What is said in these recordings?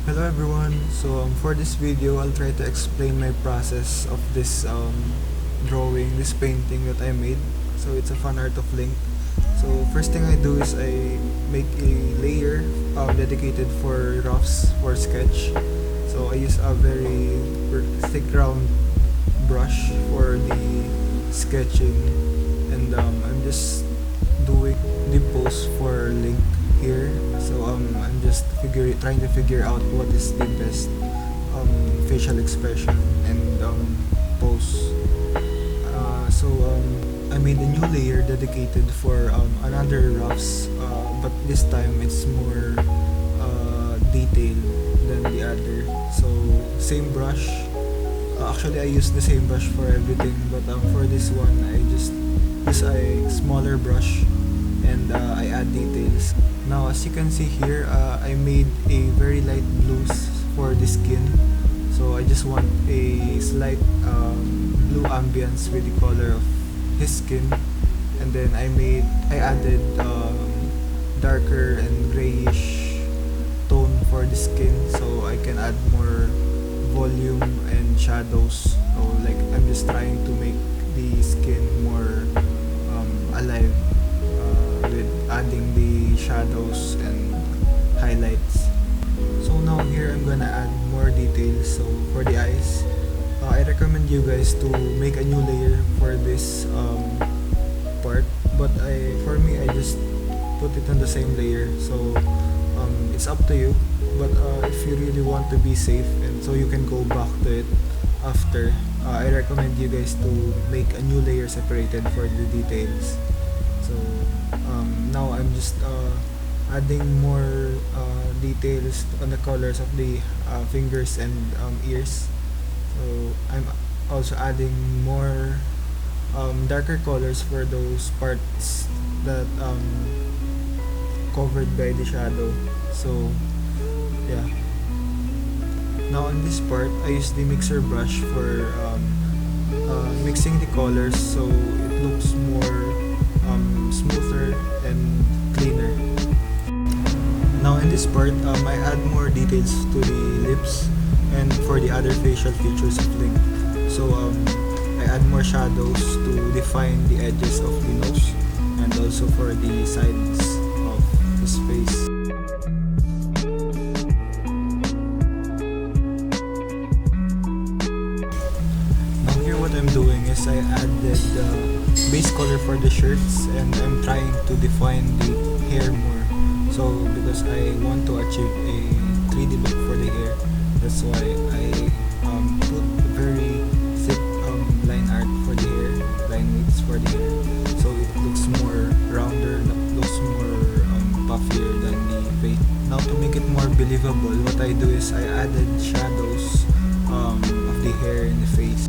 Hello everyone. For this video, I'll try to explain my process of this drawing, this painting that I made. So it's a fan art of Link. So first thing I do is I make a layer dedicated for roughs for sketch. So I use a very thick round brush for the sketching, and I'm just doing the pose for Link here. So I'm just trying to figure out what is the best facial expression and pose. I made a new layer dedicated for another roughs, but this time it's more detailed than the other. So same brush. Actually, I use the same brush for everything, but for this one, I just use a smaller brush and I add details. Now, as you can see here, I made a very light blues for the skin. So I just want a slight blue ambience with the color of his skin, and then I added darker and grayish tone for the skin, so I can add more volume and shadows. So like I'm just trying to make the skin more alive with adding the shadows and highlights. So now here I'm gonna add more details. So for the eyes, I recommend you guys to make a new layer for this part, but for me I just put it on the same layer. So it's up to you, but if you really want to be safe and so you can go back to it after, I recommend you guys to make a new layer separated for the details. So now I'm just adding more details on the colors of the fingers and ears. So I'm also adding more darker colors for those parts that covered by the shadow. So yeah. Now on this part, I use the mixer brush for mixing the colors so it looks more smoother and cleaner. Now in this part, I add more details to the lips and for the other facial features of Link. So I add more shadows to define the edges of the nose and also for the sides of his face. Now here what I'm doing is I added the base color for the shirts, and I'm trying to define the hair more. So because I want to achieve a 3D look for the hair, that's why I put very thick line art for the hair, line weights for the hair, so it looks more rounder, looks more puffier than the face. Now to make it more believable, what I do is I added shadows of the hair and the face.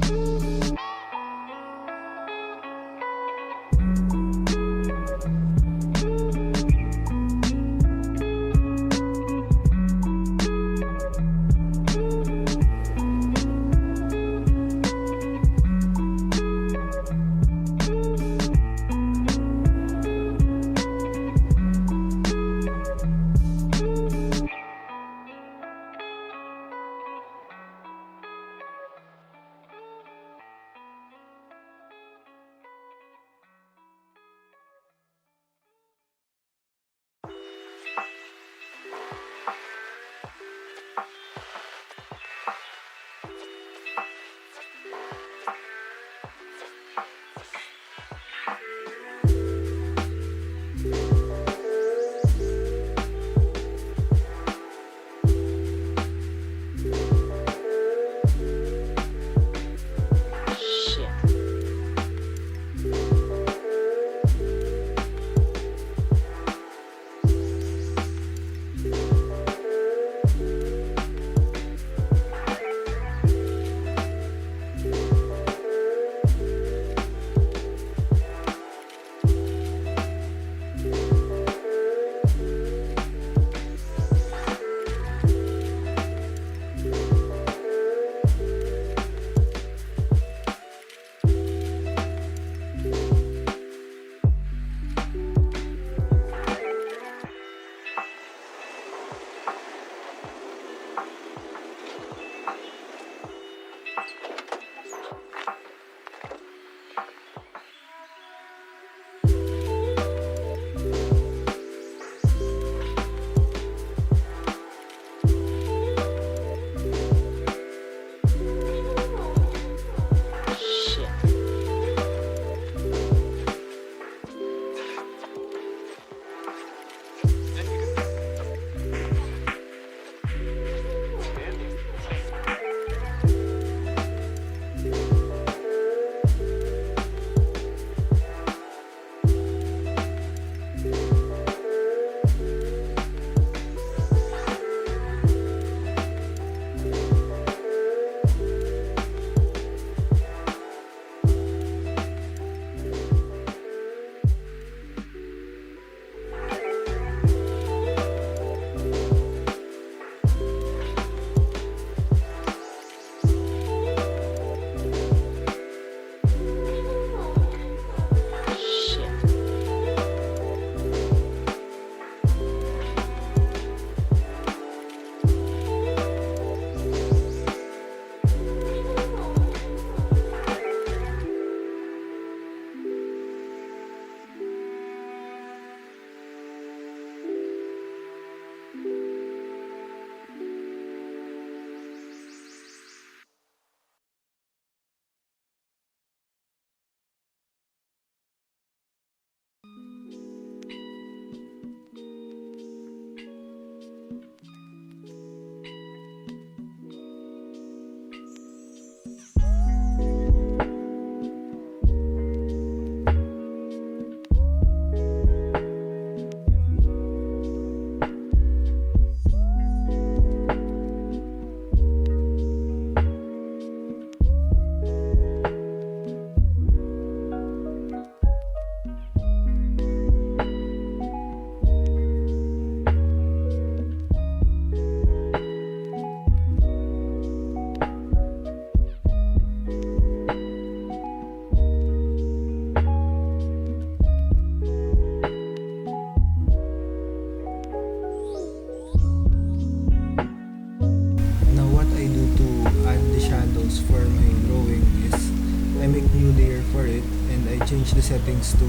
change the settings to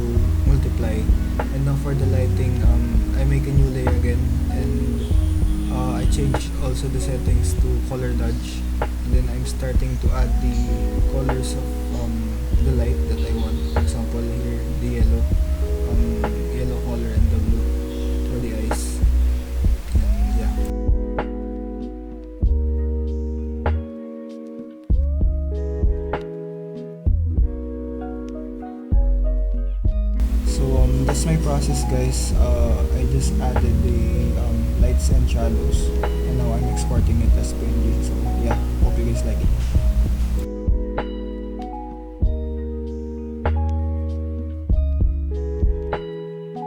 multiply. And now for the lighting, I make a new layer again, and I change also the settings to color dodge. And then I'm starting to add the colors of the light that I want. For example, here the yellow color and the blue for the eyes. And yeah. So that's my process, guys. I just added the lights and shadows, and now I'm exporting it as PNG. So yeah, hope you guys like it.